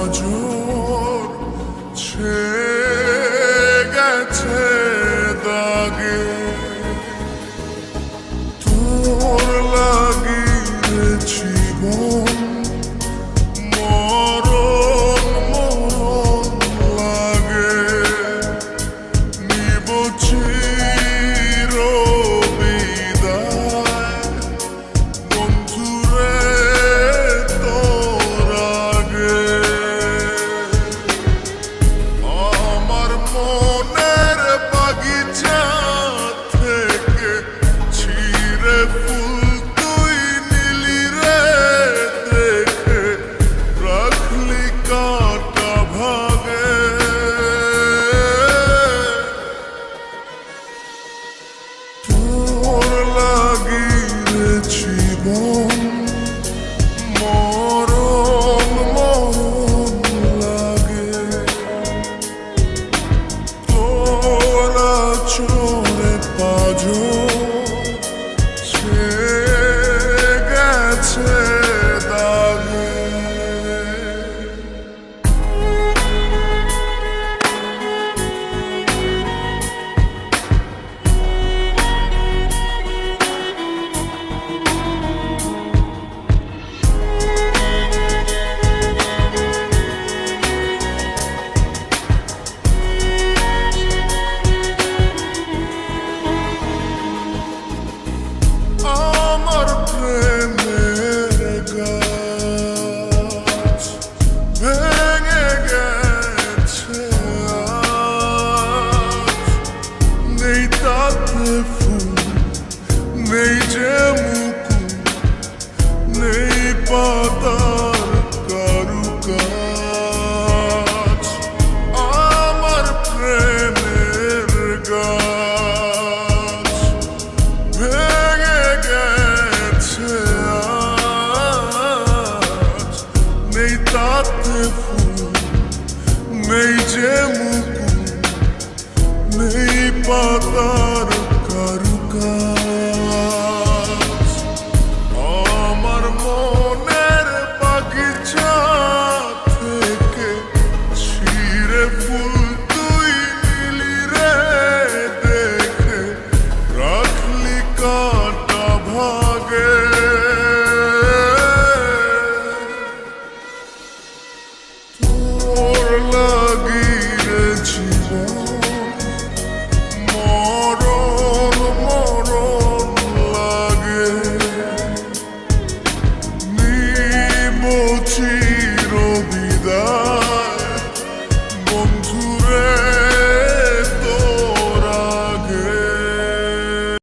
পাঁজর ছেয়ে গেছে দাগে, তোর লাগিয়েছি মন মরণ মরণ লাগে, নিব চির বিদায় বন্ধুরে তোর আগে। আমার মনের বাগিচা থেকে ছিঁড়ে ফুল তুই নিলি রে, দেখে রাখলি কাটা ভাগে। তোর লাগিয়েছি মন মরণ মরণ লাগে, তোরা চোরে পাঁজর ছেয়ে গেছে দাগে। আমার প্রেমের গাছ ভেঙে গেছে আজ, নেই তাতে ফুল নেই যে মুকুল, নেই পাতার কারুকাজ। আমার প্রেমের গাছ ভেঙে গেছে আজ, নেই তাতে ফুল নেই যে মুকুল, নেই পাতা